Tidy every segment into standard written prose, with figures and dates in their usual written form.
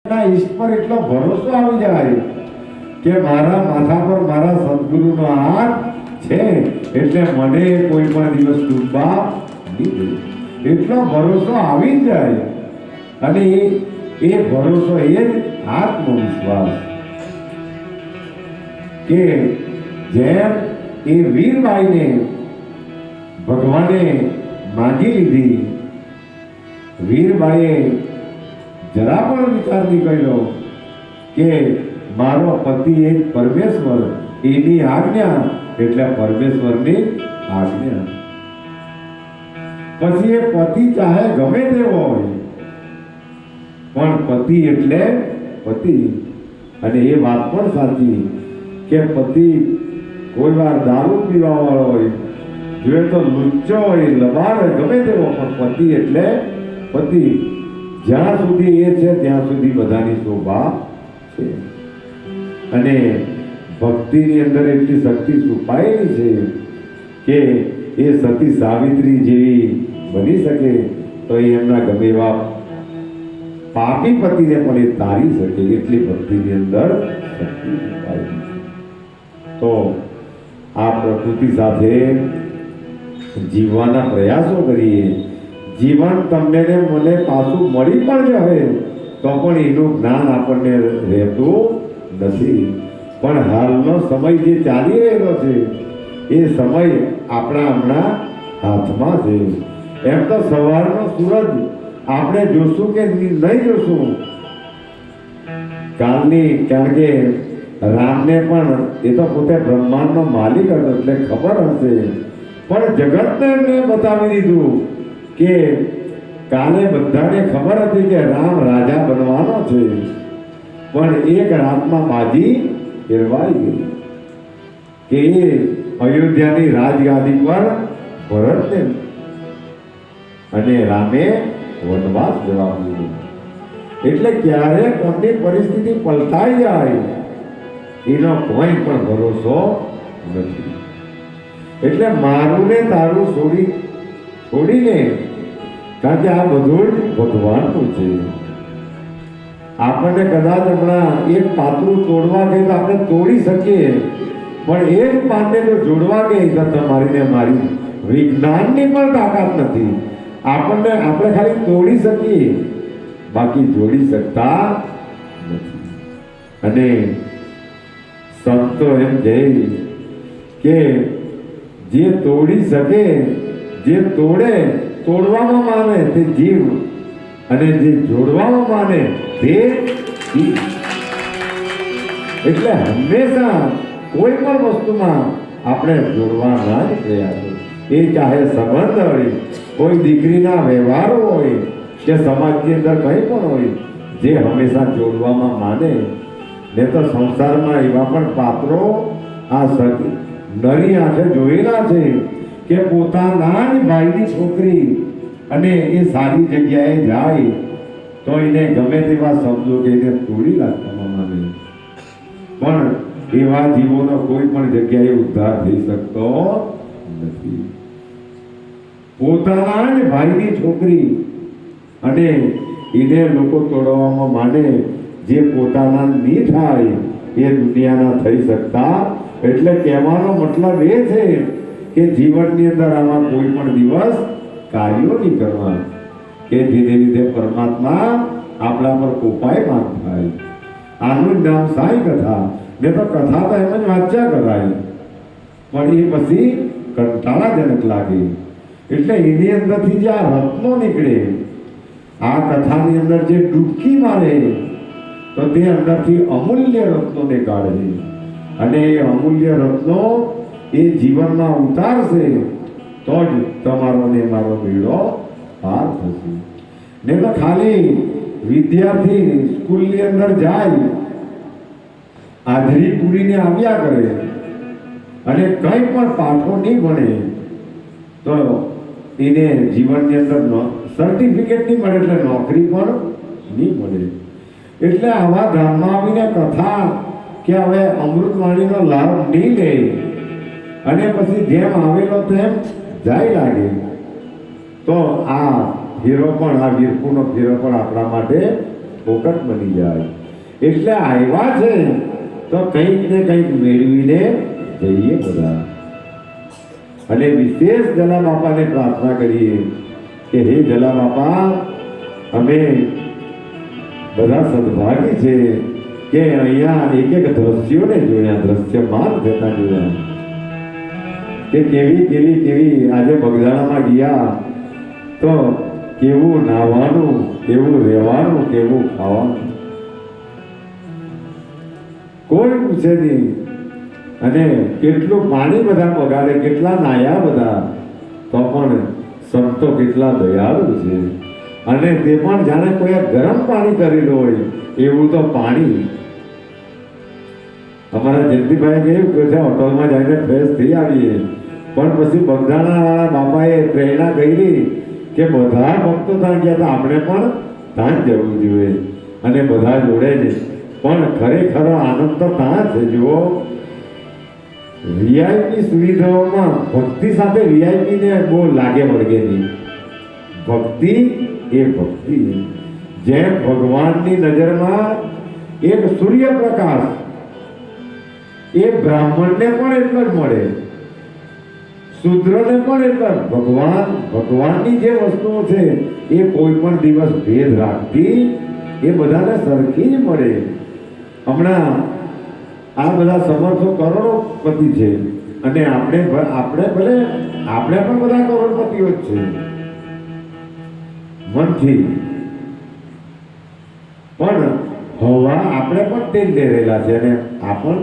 ઈષ્ટ પર એટલો ભરોસો આવી જાય કે મારા માથા પર મારા સદગુરુનો હાથ છે, એટલે મને કોઈ પણ દિવસ ડૂબવા નહીં દે. એટલો ભરોસો આવી જાય. અને એ ભરોસો એ જ આત્મવિશ્વાસ. કે જેમ એ વીરબાઈને ભગવાને માંગી લીધી, વીરબાઈએ જરા પણ વિચાર નહીં કર્યો કે મારો પતિ એક પરમેશ્વર, એની આજ્ઞા એટલે પરમેશ્વરની આજ્ઞા. પછી એ પતિ ચાહે ગમે તેવો હોય, પણ પતિ એટલે પતિ. અને એ વાત પણ સાચી કે પતિ કોઈ વાર દારૂ પીવા વાળો હોય, જોઈએ તો લુચ્ચો હોય, લબાડ હોય, ગમે તેવો, પણ પતિ એટલે પતિ. જ્યાં સુધી એ છે ત્યાં સુધી બધાની શોભા છે. અને ભક્તિની અંદર એટલી શક્તિ છુપાયેલી છે કે એ સતી સાવિત્રી જેવી બની શકે, તો એ એમના ગમે એવા પાપી પતિને પણ એ તારી શકે, એટલી ભક્તિની અંદર શક્તિ છુપાયેલી છે. તો આ પ્રકૃતિ સાથે જીવવાના પ્રયાસો કરીએ. જીવન તમને ને મને પાછું મળી પણ જાય તો પણ એનું જ્ઞાન આપણને રહેતું નથી. પણ હાલનો સમય જે ચાલી રહેલો છે એ સમય આપણા હમણાં હાથમાં છે. એમ તો સવારનો સૂરજ આપણે જોશું કે નહીં જોશું કાલની, કારણ કે રામને પણ એ તો પોતે બ્રહ્માંડનો માલિક હતો એટલે ખબર હશે, પણ જગતને એમને બતાવી દીધું કે કાલે બધાને ખબર હતી કે રામ રાજા બનવાનો છે, પણ એક રાતમાં બાજી ફેરવાઈ ગઈ કે એ અયોધ્યાની રાજગાદી પર ભરતને અને રામે વનવાસ જવા દીધો. એટલે ક્યારે કોની પરિસ્થિતિ પલટાઈ જાય એનો કોઈ પણ ભરોસો નથી. એટલે મારું ને તારું છોડીને, કારણ કે આ બધું જ ભગવાનનું છે. આપણને કદાચ હમણાં એક પાતળું તોડવા ગઈ તો આપણે તોડી શકીએ, પણ એક પાનને જો જોડવા ગઈ તો તમારી ને મારી વિજ્ઞાનની પણ તાકાત નથી. આપણે ખાલી તોડી શકીએ, બાકી જોડી શકતા નથી. અને સંતો એમ કહે કે જે તોડી શકે, જે તોડવામાં માને તે જીવ, અને જે જોડવામાં માને તે જીવ. એટલે હંમેશા કોઈ પણ વસ્તુમાં આપણે જોડવાના જ પ્રયાસો, એ ચાહે સંબંધ હોય, કોઈ દીકરીના વ્યવહારો હોય કે સમાજની અંદર કંઈ પણ હોય, જે હંમેશા જોડવામાં માને. ને તો સંસારમાં એવા પણ પાત્રો આ નરી આંખે જોયેલા છે કે પોતાના જ ભાઈની છોકરી અને એ સારી જગ્યાએ જાય તો એને ગમે તેવા શબ્દો કે એને તોડી નાખવામાં માને, પણ એવા જીવોનો કોઈ પણ જગ્યાએ ઉદ્ધાર થઈ શકતો નથી. પોતાના જ ભાઈની છોકરી અને એને લોકો તોડવામાં માને, જે પોતાના નહીં થાય એ દુનિયાના થઈ શકતા. એટલે કહેવાનો મતલબ એ છે કે જીવનની અંદર આમાં કોઈ પણ દિવસ કાર્યો નહીં કરવા કે જેને લીધે પરમાત્મા આપણા પર કોપાયમાન થાય. આનું જ નામ સાઈ કથા. ને તો કથા તો એમ જ વાંચ્યા કરાય, પણ એ પછી કંટાળાજનક લાગે. એટલે એની અંદરથી જે આ રત્નો નીકળે, આ કથાની અંદર જે ડૂબકી મારે તો તે અંદરથી અમૂલ્ય રત્નોને કાઢે, અને એ અમૂલ્ય રત્નો એ જીવનમાં ઉતારશે તો જ તમારો ને મારો બેડો પાર થશે. ને તો ખાલી વિદ્યાર્થી સ્કૂલની અંદર જાય, હાજરી પૂરીને આવ્યા કરે અને કંઈ પણ પાઠો નહીં ભણે તો એને જીવનની અંદર સર્ટિફિકેટ નહીં મળે, એટલે નોકરી પણ નહીં મળે. એટલે આવા ધામમાં આવીને કથા કે હવે અમૃતવાણીનો લાભ નહીં લે અને પછી જેમ આવેલો તેમ જાય લાગે, તો આ ફેરો પણ, આ વીરપુરનો ફેરો પણ આપણા માટે ફોકટ બની જાય. એટલે આવ્યા છે તો કંઈક ને કંઈક મેળવીને જઈએ બધા. અને વિશેષ જલા બાપાને પ્રાર્થના કરીએ કે હે જલા બાપા, અમે બધા સદભાગી છે કે અહીંયા એક એક દ્રશ્યોને જોયા, દ્રશ્યમાન થતા જોયા કે કેવી કેવી કેવી આજે બગદાણામાં ગયા તો કેવું નાવાનું, કેવું રહેવાનું, કેવું ખાવાનું, કોઈ પૂછે નહીં. અને કેટલું પાણી બધા બગાડે, કેટલા નાયા બધા, તો પણ સંતો કેટલા દયાળુ છે. અને તે પણ જાણે કોઈ ગરમ પાણી કરેલું હોય એવું તો પાણી. અમારા જયંતિભાઈ કહ્યું કે હોટલમાં જઈને ફ્રેશ થઈ આવીએ, પણ પછી બગદાણાવાળા બાપાએ પ્રેરણા કરી કે બધા ભક્તો ત્યાં ગયા હતા, આપણે પણ ત્યાં જ જવું જોઈએ. અને બધા જોડે જ. પણ ખરેખર આનંદ તો ત્યાં છે. જુઓ, વીઆઈપી સુવિધાઓમાં ભક્તિ સાથે વીઆઈપીને બહુ લાગે વળગે નહીં. ભક્તિ એ ભક્તિ. જેમ ભગવાનની નજરમાં એક સૂર્યપ્રકાશ એ બ્રાહ્મણને પણ એટલો જ મળે, શૂદ્રને પણ એટલો જ. ભગવાનની જે વસ્તુઓ છે એ કોઈ પણ દિવસ ભેદ રાખતી એ બધાને સરખી જ મળે. હમણાં આ બધા સમર્થો કરોડોપતિ છે અને આપણે ભલે આપણે પણ બધા કરોડપતિઓ જ છે મનથી, પણ હવા આપણે પણ તેલ લેરેલા છે અને આ પણ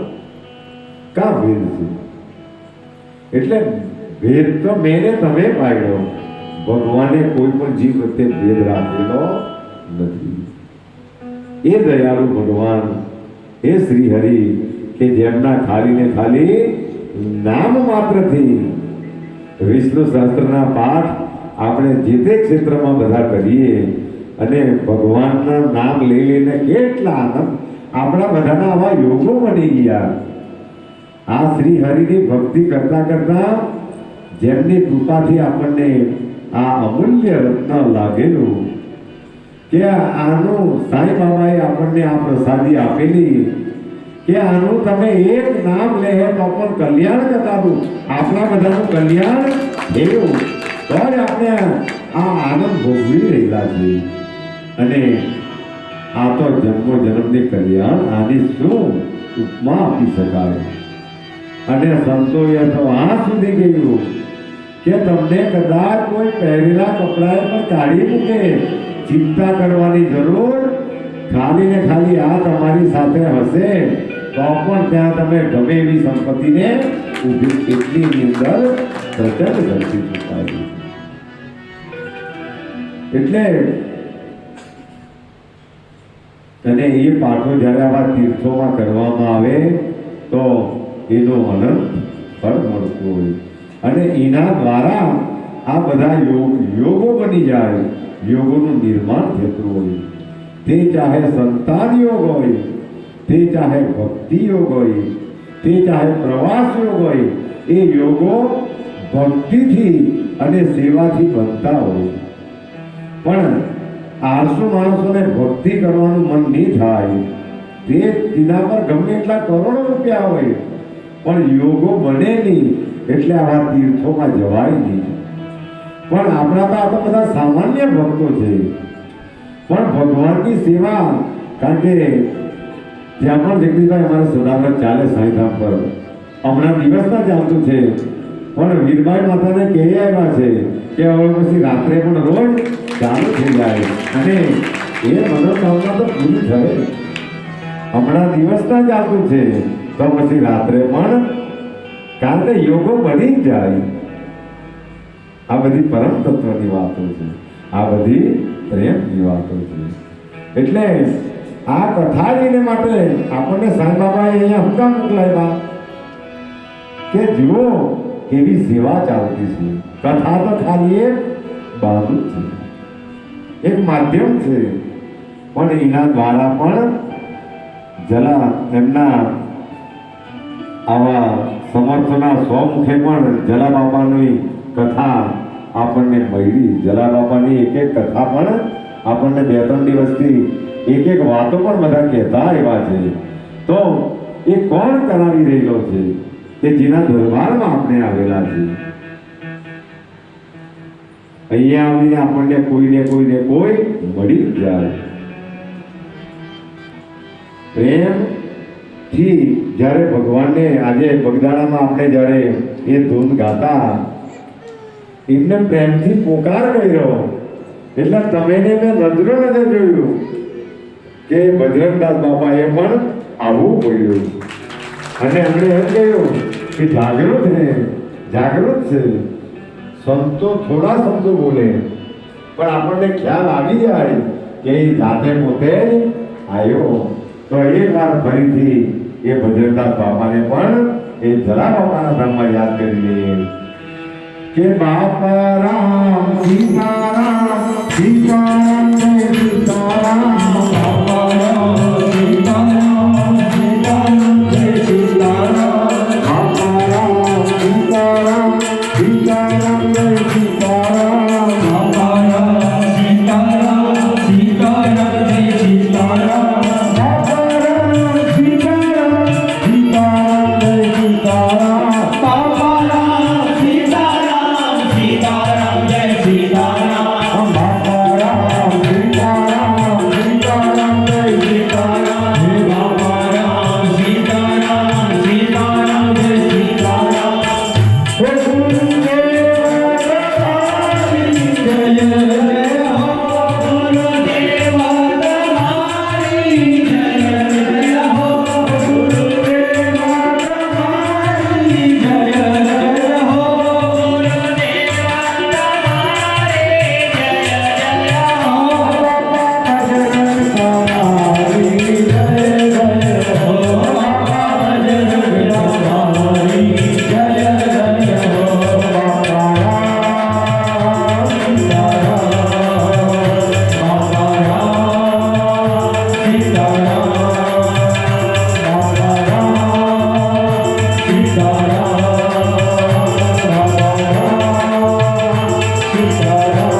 કા ભેદ છે. એટલે ભેદ તો મેને તમે પાડ્યો, ભગવાને કોઈ પણ જીવ પ્રત્યે ભેદ રાખેલો નથી. એ દયાળુ ભગવાન, એ શ્રી હરિ કે જેમના ખાલી ને ખાલી નામ માત્રથી વિષ્ણુ સહસ્ત્રના પાઠ આપણે જે તે ક્ષેત્રમાં બધા કરીએ અને ભગવાનના નામ લઈ લઈને કેટલા આનંદ. આપણા બધાના આવા યોગો બની ગયા. આ શ્રી હરિની ભક્તિ કરતા કરતા જેમની કૃપાથી આપણને આ અમૂલ્ય રત્ન લાગેલું કે આનું સાંઈ બાબાએ આપણને આ પ્રસાદી આપેલી કે આનું તમે એક નામ લે તો પણ કલ્યાણ કરતાનું, આપણા બધાનું કલ્યાણ થયું તો જ આપણે આ આનંદ ભોગવી રહેલા છીએ. અને આ તો જન્મો જન્મની કલ્યાણ, આની શું ઉપમા આપી શકાય. અને સંતોએ તો આ સુધી કહ્યું કે તમને કદાચ કોઈ પહેરેલા કપડાએ પણ કાઢી મૂકે, ચિંતા કરવાની જરૂર. ખાલી ને ખાલી આ તમારી સાથે હશે તો પણ ત્યાં તમે ગમે એવી સંપત્તિને ઊભી એટલી અંદર પ્રચંડ શક્તિ છુપાયેલી. એટલે અને એ પાઠો જ્યારે આવા તીર્થોમાં કરવામાં આવે તો એનો અનંત ફળ મળતું હોય અને એના દ્વારા આ બધા યોગો બની જાય, યોગોનું નિર્માણ થતું હોય. તે ચાહે સંતાન યોગ હોય, તે ચાહે ભક્તિ યોગ હોય, તે ચાહે પ્રવાસ યોગ હોય, એ યોગો ભક્તિથી અને સેવાથી બનતા હોય. પણ આળસુ માણસોને ભક્તિ કરવાનું મન નહીં થાય, તે તેના પર ગમે એટલા કરોડો રૂપિયા હોય પણ યોગો બને નહીં, એટલે આવા તીર્થોમાં જવાય નહીં. પણ આપણા તો આ તો બધા સામાન્ય ભક્તો છે, પણ ભગવાનની સેવા, કારણ કે ત્યાં પણ જગદીશભાઈ અમારે સદાવ્રત ચાલે સાંઈધામ પર, હમણાં દિવસના ચાલતું છે. પણ વીરબાઈ માતાને કહી આવ્યા છે કે હવે પછી રાત્રે પણ રોજ ચાલુ થઈ જાય અને એ મનોકામના તો પૂરી થાય. હમણાં દિવસના ચાલતું છે તો પછી રાત્રે પણ, કારણ કે યોગો બની જ જાય. આ બધી પરમ તત્વની વાતો છે, આ બધી પ્રેમની વાતો છે. એટલે આ કથાજીને માટે આપણને સાંઈ બાબાએ અહીંયા હમણાં મોકલાવ્યા કે જુઓ કેવી સેવા ચાલતી છે. કથા તો ખાલી એક બાજુ છે, એક માધ્યમ છે, પણ એના દ્વારા પણ જલા એમના આવા સમર્થના સ્વમુખે પણ જલા બાપાની કથા આપણને મળી. જલા બાપાની એક એક કથા પણ આપણને 2-3 દિવસથી એક એક વાતો પણ બધા કહેતા એવા છે. તો એ કોણ કરાવી રહેલો છે કે જેના દરબારમાં આપણે આવેલા છે? અહીંયા આવીને આપણને કોઈને કોઈ મળી જ જાય. પ્રેમથી જ્યારે ભગવાનને આજે બગદાણામાં આપણે જ્યારે એ ધૂન ગાતા, એમને પ્રેમથી પોકાર કર્યો એટલે તમે ને મેં નજરો નજર જોયું કે બજરંગદાસ બાપાએ પણ આવવું પડ્યું અને એમણે એમ કહ્યું કે જાગૃત છે. સંતો થોડા શબ્દો બોલે પણ આપણને ખ્યાલ આવી જાય કે એ જાતે પોતે આવ્યો. તો એક વાર ફરીથી એ બજરંગદાસ બાપાને પણ એ જરા બાપાના ધામમાં યાદ કરી લઈએ કે બાપા રામ સીતારામ સીતારામ જય સીતારામ બાપા રામ સીતારામ સીતારામ જય સીતારામ બાપા રામ સીતારામ સીતારામ જય સીતારામ બાપા રામ સીતારામ સીતારામ જય સીતારામ બાપા રામ સીતારામ સીતારામ જય સીતારામ બાપા રામ સીતારામ સીતારામ જય સીતારામ બાપા રામ સીતારામ સીતારામ જય સીતારામ બાપા રામ સીતારામ સીતારામ જય સીતારામ. હે ગુરુદેવ તમારી જય હો ગુરુદેવ તમારી જય હો ગુરુદેવ તમારી જય હો ગુરુદેવ તમારી જય હો બાપા બજરંગ તમારી જય હો બાપા બજરંગ તમારી જય હો બાપા રામ સીતારામ બાપા રામ સીતારામ બાપા રામ સીતારામ બાપા રામ સીતારામ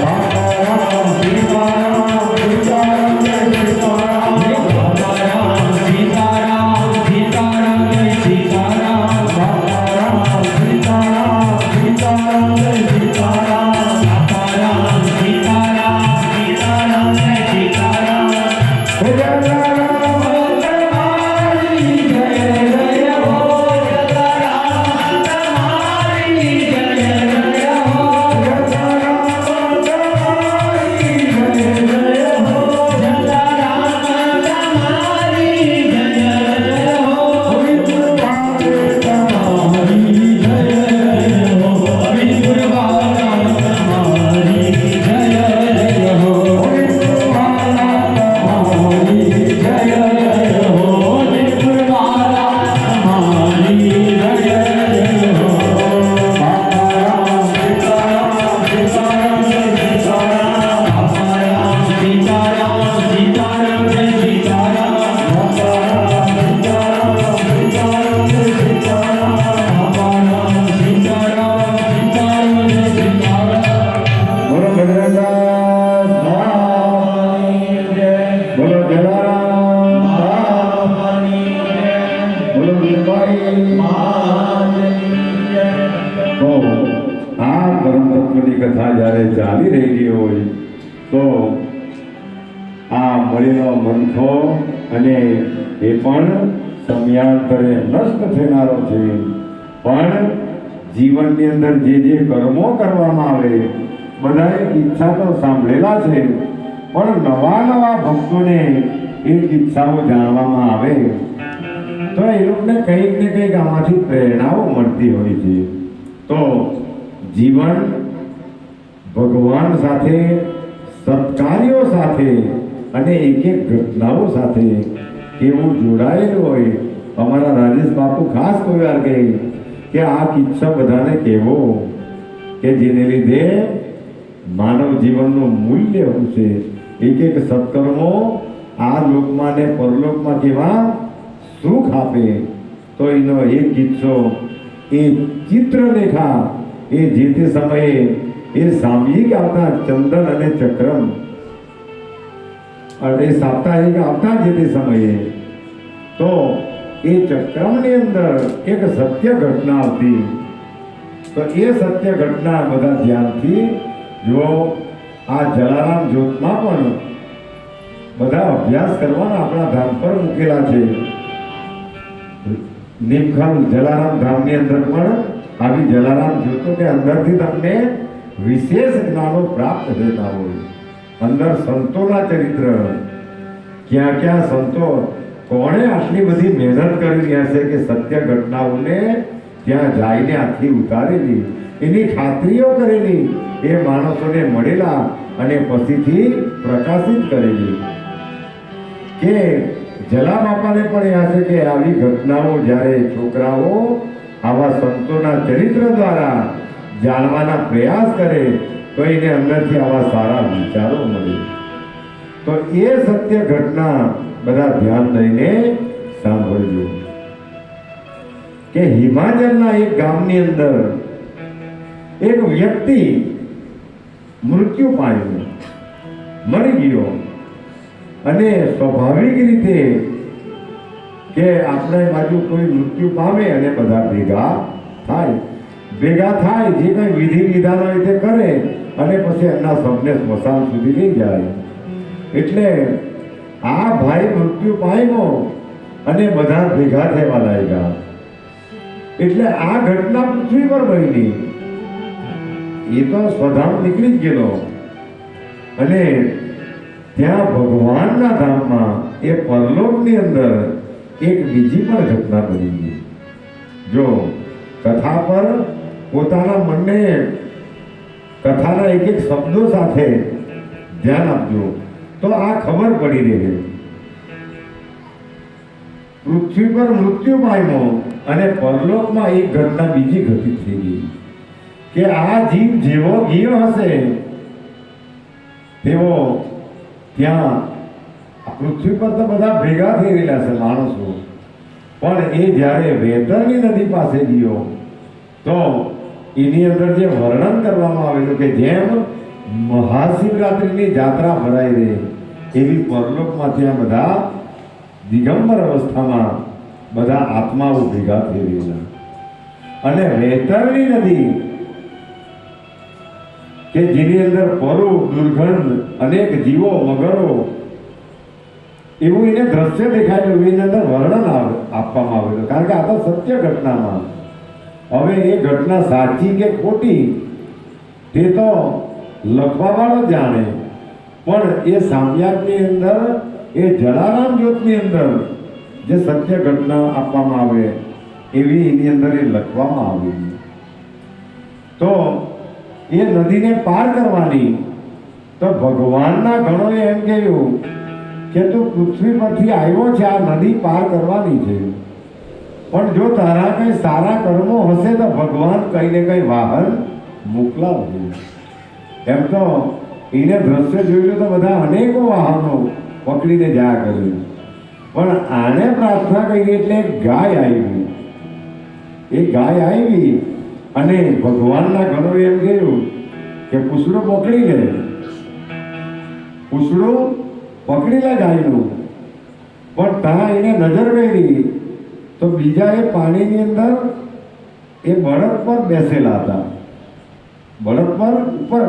બાપા રામ સીતારામ સીતારામ જય સીતારામ બાપા રામ સીતારામ સીતારામ જય સીતારામ બાપા રામ સીતારામ સીતારામ જય સીતારામ બાપા રામ સીતારામ સીતારામ જય સીતારામ. હે જલારામ તમારી જય હો જલારામ તમારી જય હો જલારામ તમારી જય હો જલારામ તમારી જય હો વિપુલવાળે તમારી જય હો વિપુલવાળા તમારી જય હો વિપુલવાળા તમારી જય હો વિપુલવાળા તમારી જય હો બાપા રામ સીતારામ સીતારામ જય સીતારામ બાપા રામ સીતારામ સીતારામ જય સીતારામ બાપા રામ સીતારામ સીતારામ જય સીતારામ બાપા રામ સીતારામ સીતારામ જય સીતારામ. બોલો બજરંગદાસ બાપાની જય, બોલો જલારામ બાપાની જય, બોલો વીરબાઈ માતાની જય. તો આ પરમ તત્વની કથા જ્યારે ચાલી રહેલી હોય તો આ મળેલો મંથો અને એ પણ સમયાંતરે નષ્ટ થનારો છે. પણ જીવનની અંદર જે કર્મો કરવામાં આવે બધાએ ઈચ્છા તો સાંભળેલા છે, પણ નવા ભક્તોને એ કિસ્સાઓ જાણવામાં આવે તો એ લોકોને કંઈક ને કંઈક આમાંથી પ્રેરણાઓ મળતી હોય છે. તો જીવન ભગવાન સાથે, સત્કાર્યો સાથે અને એક એક ઘટનાઓ સાથે કેવું જોડાયેલું હોય. અમારા રાજેશ બાપુ ખાસ કોઈ વાર કહે કે આ કિસ્સો બધાને કહેવો કે જેને લીધે માનવ જીવનનું મૂલ્ય શું છે. એક એક સત્કર્મો આ લોકમાં ને પરલોકમાં કેવા સુખ આપે. તો એનો એક કિસ્સો, એ ચિત્રલેખા, એ જે તે સમયે એ સામયિક આવતા ચંદન અને ચક્રમ, અને સાપ્તાહિક આવતા જે તે સમયે તો એ ચક્રમની અંદર એક સત્ય ઘટના આવતી. તો એ સત્ય ઘટના બધા ધ્યાનથી જો આ જલારામ જ્યોતમાં પણ બધા અભ્યાસ કરવાના આપણા ધામ પર મૂકેલા છે. નિમખલ જલારામ ધામની અંદર પણ આવી જલારામ જ્યોતો કે અંદરથી તમને વિશેષ જ્ઞાનો પ્રાપ્ત થતા હોય. અંદર સંતોના ચરિત્ર, ક્યાં ક્યાં સંતો, કોણે આટલી બધી મહેનત કરી હશે કે સત્ય ઘટનાઓને ત્યાં જઈને આખી ઉતારેલી, એની ખાતરીઓ કરેલી, એ માણસોને મળેલા અને પછીથી પ્રકાશિત કરેલી. કે જલા બાપાને પણ એ હશે કે આવી ઘટનાઓ જ્યારે છોકરાઓ આવા સંતોના ચરિત્ર દ્વારા જાણવાના પ્રયાસ કરે તો એને અંદરથી આવા સારા વિચારો મળે. તો એ સત્ય ઘટના બધા ધ્યાન દઈને સાંભળજો કે હિમાચલના એક ગામની અંદર એક વ્યક્તિ મૃત્યુ પામ્યો, મરી ગયો. અને સ્વાભાવિક રીતે કે આપણે બાજુ કોઈ મૃત્યુ પામે અને બધા ભેગા થાય, જે કંઈ વિધિ વિધાનો રીતે કરે અને પછી એમના સૌને સ્મશાન સુધી લઈ જાય. એટલે આ ભાઈ મૃત્યુ પામ્યો અને બધા ભેગા થવા લાગ્યા. એટલે આ ઘટના પૃથ્વી પર બની. એ તો સ્વધામ નીકળી જ ગયેલો અને ત્યાં ભગવાનના ધામમાં એ પરલોકની અંદર એક બીજી પણ ઘટના બની ગઈ. જો કથા પર પોતાના મનને કથાના એક એક શબ્દો સાથે ધ્યાન આપજો તો આ ખબર પડી રહે. પૃથ્વી પર મૃત્યુ પામ્યો અને પરલોકમાં એક ઘટના બીજી ઘટિત થઈ ગઈ કે આ જીવ જેવો ગયો હશે તેવો ત્યાં પૃથ્વી પર તો બધા ભેગા થઈ રહેલા છે માણસો, પણ એ જ્યારે વેતરની નદી પાસે ગયો તો એની અંદર જે વર્ણન કરવામાં આવેલું કે જેમ મહાશિવરાત્રિની જાત્રા ભરાઈ રહે એવી પરલોકમાં ત્યાં બધા દિગંબર અવસ્થામાં બધા આત્માઓ ભેગા થઈ રહેલા. અને વેતરની નદી કે જેની અંદર પરો, દુર્ગંધ, અનેક જીવો, મગરો, એવું એને દ્રશ્ય દેખાયેલું, એની અંદર વર્ણન આપવામાં આવેલું. કારણ કે આ તો સત્ય ઘટનામાં. હવે એ ઘટના સાચી કે ખોટી તે તો લખવાવાળો જાણે, પણ એ સામ્યાગની અંદર એ જલારામ જ્યોતની અંદર જે સત્ય ઘટના આપવામાં આવે એવી એની અંદર એ લખવામાં આવેલી. તો એ નદીને પાર કરવાની તો ભગવાનના ગણોએ એમ કહ્યું કે તું પૃથ્વી પરથી આવ્યો છે, આ નદી પાર કરવાની છે, પણ જો તારા કંઈ સારા કર્મો હશે તો ભગવાન કંઈ ને કંઈ વાહન મોકલાવશે. એમ તો એને દ્રશ્ય જોયું તો બધા અનેકો વાહનો પકડીને જા કર્યું, પણ આને પ્રાર્થના કરી એટલે ગાય આવી. એ ગાય આવી અને ભગવાનના ઘરોએ એમ કહ્યું કે પૂછડું પકડી લે, પૂછડું પકડી લે ગાયનું. પણ ત્યાં એને નજર કરી તો બીજા એ પાણીની અંદર એ બળદ પર બેસેલા હતા, બળદ પર ઉપર.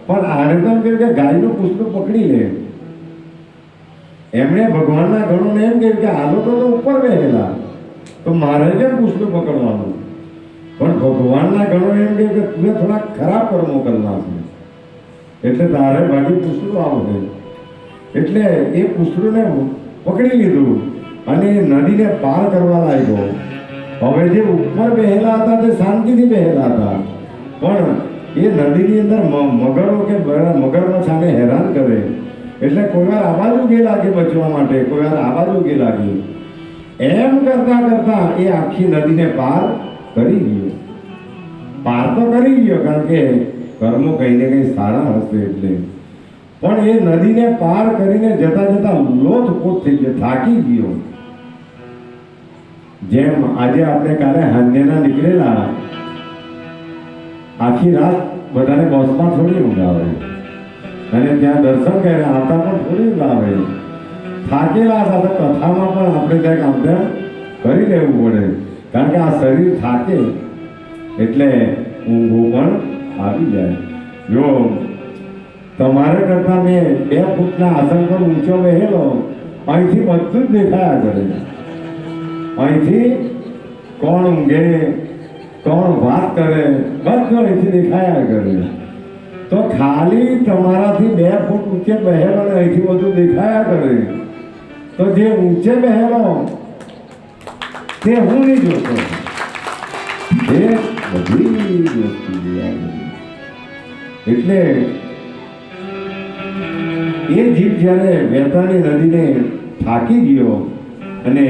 પણ આને તો એમ કહ્યું કે ગાયનું પૂછડું પકડી લે. એમણે ભગવાનના ઘરોને એમ કહ્યું કે આ લોકો તો ઉપર બેસેલા, તો મારે કેમ પૂછડું પકડવાનું? પણ ભગવાનના ગણો એમ કે તું થોડા ખરાબ કર્મો કરવાના છે એટલે તારે ભાગી પૂછડું આવશે. એટલે એ પૂછડુંને પકડી લીધું અને નદીને પાર કરવા લાગ્યો. હવે જે ઉપર બેહેલા હતા તે શાંતિથી બેહેલા હતા, પણ એ નદીની અંદર મગરો કે મગરમચ્છ આને હેરાન કરે એટલે કોઈ વાર આ બાજુ ગે લાગે બચવા માટે, કોઈ વાર આ બાજુ ગે લાગી. એમ કરતા કરતા એ આખી નદીને પાર કરી ગયો. પાર તો કરી ગયો કારણ કે કર્મો કંઈ ને કંઈ સારા હશે એટલે. પણ એ નદીને પાર કરીને જતા જતા લોથપોથ થઈ ગયો, થાકી ગયો. જેમ આજે આપણે કાલે હાંજના નીકળેલા, આખી રાત બધાને બસમાં થોડી ઊંઘ આવે, અને ત્યાં દર્શન કર્યા. આવતા પણ થોડી લાવે, થાકેલા હતા તો કથામાં પણ આપણે ત્યાં આમ તેમ કરી લેવું પડે, કારણ કે આ શરીર થાકે એટલે ઊંઘો પણ આવી જાય. જો તમારે કરતા મેં 2 ફૂટના આસન પર ઊંચો બેહેલો, અહીંથી બધું જ દેખાયા કરે. અહીંથી કોણ ઊંઘે, કોણ વાત કરે, બધું અહીંથી દેખાયા કરે. તો ખાલી તમારાથી 2 ફૂટ ઊંચે બેહેલો ને અહીંથી બધું દેખાયા કરે, તો જે ઊંચે બેહેલો તે હું નહીં જોતો, એ બધી વસ્તુ જોયા. એટલે એ જીવ જ્યારે વેતાની નદીને થાકી ગયો અને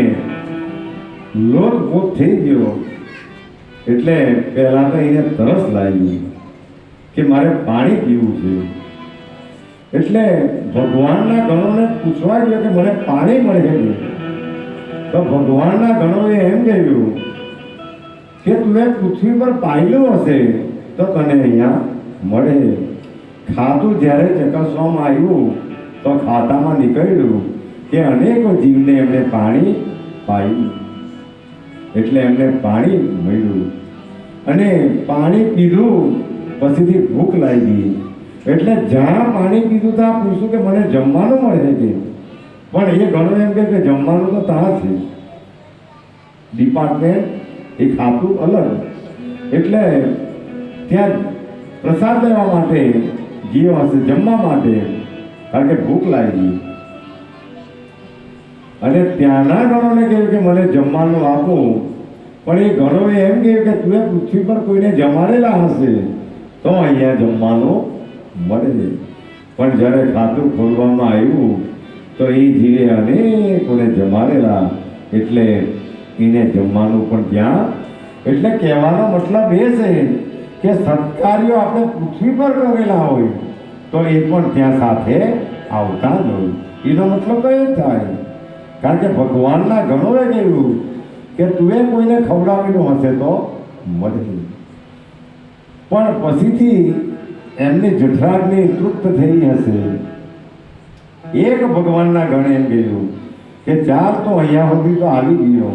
લોટપોટ થઈ ગયો, એટલે પહેલા તો એને તરસ લાગી કે મારે પાણી પીવું છે. એટલે ભગવાનના ગણોને પૂછવા ગયો કે મને પાણી મળે છે. તો ભગવાનના ગણોએ એમ કહ્યું કે તું એ પૃથ્વી પર પાયલું હશે તો તને અહીંયા મળે. ખાતું જ્યારે ચકાસવામાં આવ્યું તો ખાતામાં નીકળ્યું કે અનેકો જીવને એમને પાણી પાયું, એટલે એમને પાણી મળ્યું. અને પાણી પીધું પછીથી ભૂખ લાગી, એટલે જ્યાં પાણી પીધું ત્યાં પૂછ્યું કે મને જમવાનું મળે છે. પણ એ ઘણું એમ કે જમવાનું તો ત્યાં છે, ડિપાર્ટમેન્ટ એ ખાતું અલગ. એટલે ત્યાં પ્રસાદ લેવા માટે ગયો હશે, જમવા માટે, કારણ કે ભૂખ લાગી. અને ત્યાંના ગણોને કહ્યું કે મને જમવાનું આપો. પણ એ ગણોએ એમ કહ્યું કે તું પૃથ્વી પર કોઈને જમાડેલા હશે તો અહીંયા જમવાનું મળે. પણ જ્યારે ખાતું ખોલવામાં આવ્યું તો એ જીવે અનેકોને જમાડેલા, એટલે એને જમવાનું પણ ત્યાં. એટલે કહેવાનો મતલબ એ છે કે સત્કાર્યો આપણે પૃથ્વી પર કરેલા હોય તો એ પણ ત્યાં સાથે આવતા જ હોય. એનો મતલબ તો એ જ થાય, કારણ કે ભગવાનના ગણોએ કહ્યું કે તું કોઈને ખવડાવેલું હશે તો મળે. પણ પછીથી એમની જઠરાગ્નિ તૃપ્ત થઈ હશે. એક ભગવાનના ગણે એમ કહ્યું કે ચાલ તો અહીંયા સુધી તો આવી ગયો,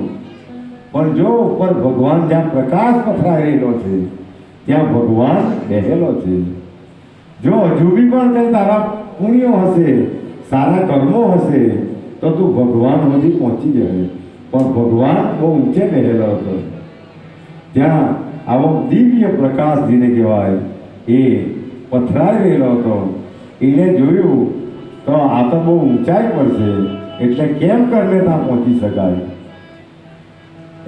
પણ જો ઉપર ભગવાન જ્યાં પ્રકાશ પથરાયેલો છે ત્યાં ભગવાન બેહેલો છે. જો હજુ બી પણ કંઈ તારા પુણ્યો હશે, સારા કર્મો હશે તો તું ભગવાન સુધી પહોંચી જાય. પણ ભગવાન બહુ ઊંચે બેહેલો હતો, ત્યાં આવો દિવ્ય પ્રકાશ જેને કહેવાય એ પથરાઈ રહેલો હતો. એને જોયું તો આ તો બહુ ઊંચાઈ પર છે, એટલે કેમ કરીને ત્યાં પહોંચી શકાય.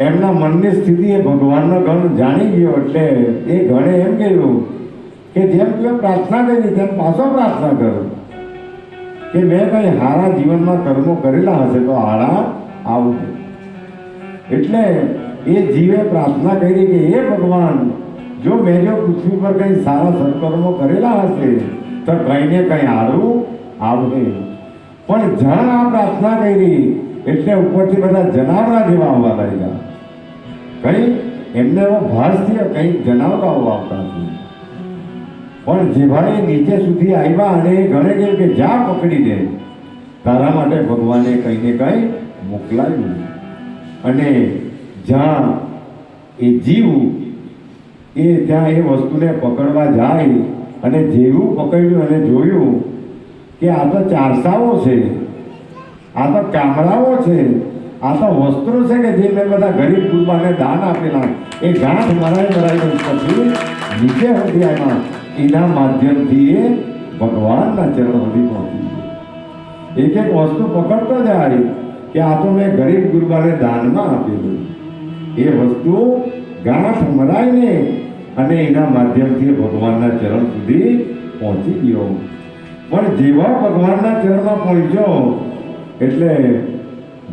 એમના મનની સ્થિતિ એ ભગવાનનો ગણ જાણી ગયો, એટલે એ ગણે એમ કહ્યું કે જેમ તું પ્રાર્થના કરી તેમ પાછો પ્રાર્થના કરો કે મેં કંઈ હારા જીવનમાં કર્મો કરેલા હશે તો હારા આવું. એટલે એ જીવે પ્રાર્થના કરી કે એ ભગવાન, જો મેં જો પૃથ્વી પર કંઈ સારા સત્કર્મો કરેલા હશે તો કંઈ ને કંઈ હારું આવશે. પણ જ્યાં આ પ્રાર્થના કરી એટલે ઉપરથી બધા જનાવરા જેવા આવવા લાગ્યા. કંઈ એમને એવો ભાસ થયો કંઈક જનાવરાઓ આવતા હતા. પણ જેવા એ નીચે સુધી આવ્યા અને ઘણે કહ્યું કે જા પકડી દે, તારા માટે ભગવાને કંઈ ને કંઈ મોકલાવ્યું. અને જ્યાં એ જીવ એ ત્યાં એ વસ્તુને પકડવા જાય અને જેવું પકડ્યું અને જોયું કે આ તો ચારસાઓ છે, આ તો કામરાઓ છે, આ તો વસ્ત્રો છે કે જે મેં બધા ગરીબ ગુરબાને દાન આપેલા, એ ગાંઠ મરાઈ પછી નીચે સુધી આવ્યા. એના માધ્યમથી એ ભગવાનના ચરણ સુધી પહોંચી ગયો. એક એક વસ્તુ પકડતો જાય કે આ તો મેં ગરીબ ગુરબાને દાનમાં આપેલું. એ વસ્તુ ગાંઠ મરાઈને અને એના માધ્યમથી ભગવાનના ચરણ સુધી પહોંચી ગયો. પણ જેવા ભગવાનના ચરણમાં પહોંચ્યો એટલે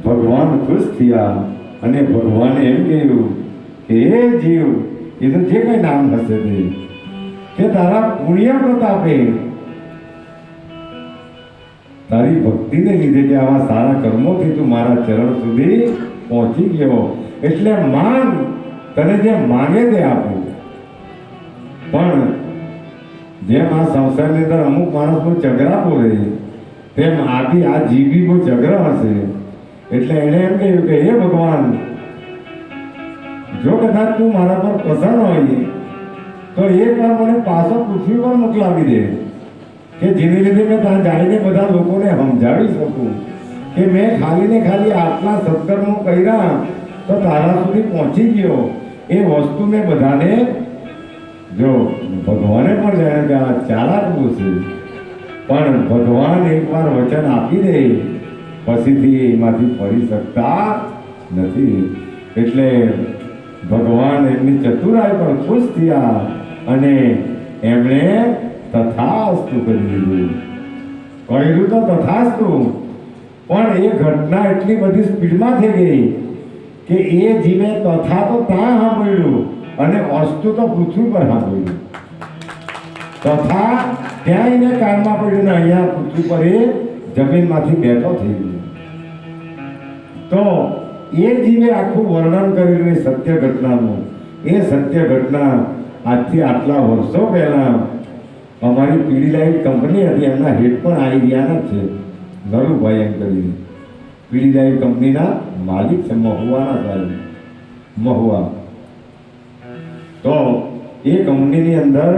ભગવાન ખુશ થયા અને ભગવાને એમ કહ્યું કે હે જીવ, એનું જે કંઈ નામ હશે તે કે તારા પુણ્ય પ્રતાપે, તારી ભક્તિને લીધે કે આવા સારા કર્મોથી તું મારા ચરણ સુધી પહોંચી ગયો, એટલે માંગ, તને જે માંગે તે આપું. પણ જેમ આ સંસારની અંદર અમુક માણસનો ચગરા બોલે તેમ આ જીવી બહુ ચગરા હશે. એટલે એણે એમ કહ્યું કે હે ભગવાન, જો કદાચ તું મારા પર પસંદ હોય તો એકવાર મને પાછો પૃથ્વી પર મોકલાવી દે, કે જેની લીધે મેં ત્યાં જઈને બધા લોકોને સમજાવી શકું કે મેં ખાલી ને ખાલી આટલા સત્કર્મો કર્યા તો તારા સુધી પહોંચી ગયો. એ વસ્તુ મેં બધાને, જો ભગવાને પણ જાણે કે આ ચાલાક છે, પણ ભગવાન એકવાર વચન આપી દે પછીથી એમાંથી ફરી શકતા નથી. એટલે ભગવાન એમની ચતુરાઈ પર ખુશ થયા અને એમણે તથાસ્તુ કરી દીધું. કહ્યું તો તથાસ્તુ, પણ એ ઘટના એટલી બધી સ્પીડમાં થઈ ગઈ કે એ જીવે તથા તો ત્યાં સાંભળ્યું અને અસ્તુ તો પૃથ્વી પર સાંભળ્યું. તથા ત્યાં એને કાનમાં પડ્યું ને અહીંયા પૃથ્વી પર એ જમીનમાંથી બેઠો થઈ ગયો. તો એ જીવે આખું વર્ણન કરેલું એ સત્ય ઘટનાનું, એ સત્ય ઘટના આજથી આટલા વર્ષો પહેલા અમારી પીડીલાઇટ કંપની હતી, એમના હેડ પણ આવી ગયા છે, નરુભાઈ એમ કરીને. પીડીલાઇટ કંપનીના માલિક છે, મહુવાના સાહેબ, મહુવા. તો એ કંપનીની અંદર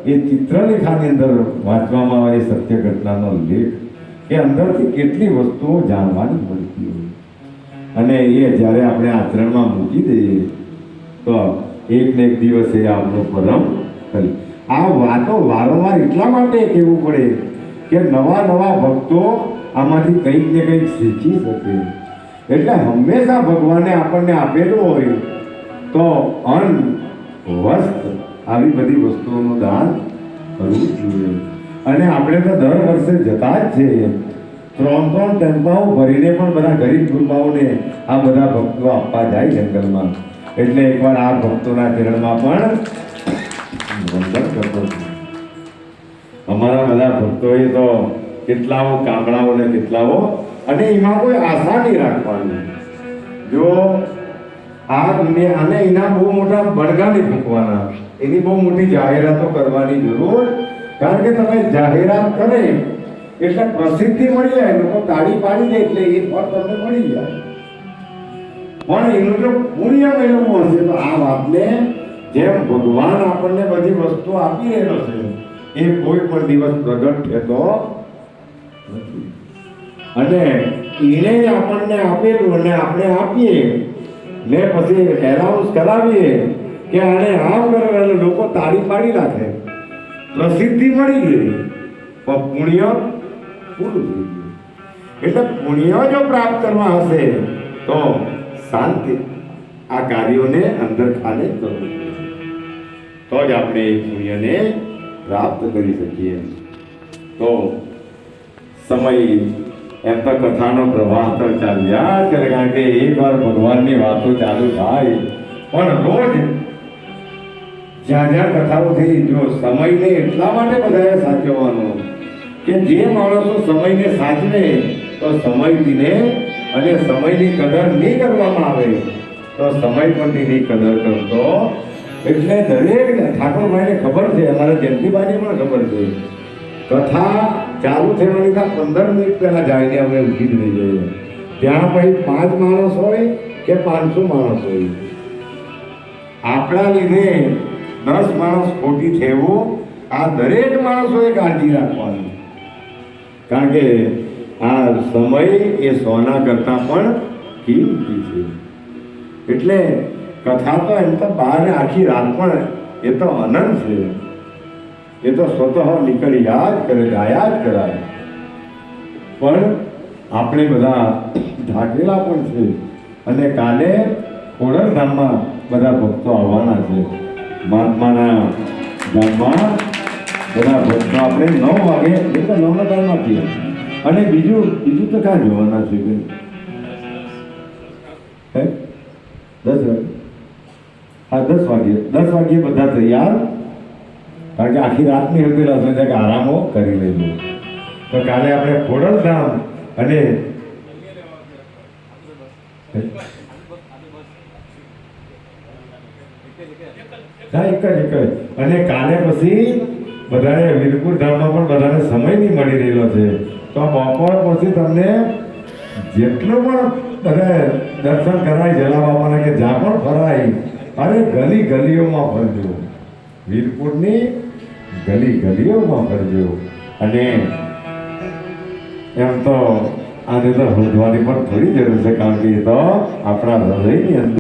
એ ચિત્રલેખાની અંદર વાંચવામાં આવે એ સત્ય ઘટનાનો લેખ કે અંદરથી કેટલી વસ્તુઓ જાણવાની મળતી હોય અને એ જ્યારે આપણે આચરણમાં મૂકી દઈએ તો એક ને એક દિવસે આપણો પરમ કરી. આ વાતો વારંવાર એટલા માટે કહેવું પડે કે નવા નવા ભક્તો આમાંથી કંઈક ને કંઈક શીખી શકે. એટલે હંમેશા ભગવાને આપણને આપેલું હોય તો અન્ન, વસ્ત્ર આવી બધી વસ્તુઓનું દાન કરવું જોઈએ. અને આપણે તો દર વર્ષે જતા જ છીએ, 3 ટેમ્પાઓ ભરીને પણ બધા ગરીબ ગુરબાઓને આ બધા ભક્તો આપવા જાય જંગલમાં. એટલે એકવાર આ ભક્તોના ચરણમાં પણ વંદન કરતો છું. અમારા બધા ભક્તોએ તો કેટલાઓ કામડાઓ ને કેટલાઓ, અને એમાં કોઈ આશા નહીં રાખવાની. જો આ દુનિયા અને એના બહુ મોટા બળગા નહીં ફૂંકવાના, એની બહુ મોટી જાહેરાતો કરવાની જરૂર. કારણ કે તમે જાહેરાત કરે એટલે પ્રસિદ્ધિ મળી જાય, લોકો તાળી પાડી દે એટલે એ ફળ તમને મળી જાય. પણ એનું જો પુણ્ય મેળવવું હશે તો આ વાતને, જેમ ભગવાન આપણને બધી વસ્તુ આપી રહેલો છે એ કોઈ પણ દિવસ પ્રગટ થતો નથી. અને એને આપણને આપેલું અને આપણે આપીએ ને પછી એનાઉન્સ કરાવીએ કે આને આમ કરે, લોકો તાળી પાડી રાખે, પ્રસિદ્ધિ મળી ગઈ, પણ પુણ્ય પૂરું થઈ ગયું. એટલે પુણ્ય જો પ્રાપ્ત કરવા હશે તો શાંતિ આ કાર્યોને અંદર ખાને કરવું, તો જ આપણે એ પુણ્યને પ્રાપ્ત કરી શકીએ. તો સમય એમ તો કથાનો પ્રવાહ તો ચાલ્યા કરે, કારણ કે એકવાર ભગવાનની વાતો ચાલુ થાય પણ રોજ જ્યાં જ્યાં કથાઓ થઈ, જો સમયને એટલા માટે બધાએ સાચવવાનો કે જે માણસો સમયને સાચવે તો સમયને અને સમયની કદર નહીં કરવામાં આવે તો સમય પણ તેની કદર કરતો. એટલે દરેક ઠાકોરભાઈને ખબર છે, અમારા જયંતિભાઈને પણ ખબર છે, કથા ચાલુ થવાની 15 મિનિટ પહેલા જાઈને અમે ઉઠી જ રહી જઈએ. ત્યાં પછી 5 માણસ હોય કે 500 માણસ હોય, આપણા લીધે 10 માણસ ખોટી થવું, આ દરેક માણસોએ કાળજી રાખવાની. કારણ કે આ સમય એ સોના કરતાં પણ કિંમતી છે. એટલે કથા તો એમ તો બહાર આખી રાત પણ એ તો અનંત છે, એ તો સ્વતઃ નીકળ્યા જ કરે, ગાયા જ કરાય. પણ આપણે બધા ઢાકેલા પણ છે અને કાલે ખોડલધામમાં બધા ભક્તો આવવાના છે. મહાત્માના ધામમાં બધા ભક્તો આપણે 9 વાગે, એટલે 9નો ટાઈમ આપીએ. અને બીજું તો ક્યાં જોવાના છે કે 10 વાગે? હા, 10 વાગે બધા તૈયાર, કારણ કે આખી રાતની હોટેલ હશે કે આરામો કરી લેજો. તો કાલે આપણે ખોડલધામ અને એક જ અને કાલે પછી બધાને વીરપુર ધામમાં પણ બધાને સમય નહીં મળી રહેલો છે. તો આ બપોર પછી તમને જેટલું પણ બધા દર્શન કરાય જલા બાપાના કે જ્યાં પણ ફરાય, અરે ગલી ગલીઓમાં ફરજો, વીરપુરની ગલી ગલીઓમાં ફરજો. અને એમ તો આને તો શોધવાની પણ થોડી જરૂર છે, કારણ કે એ તો આપણા હૃદયની અંદર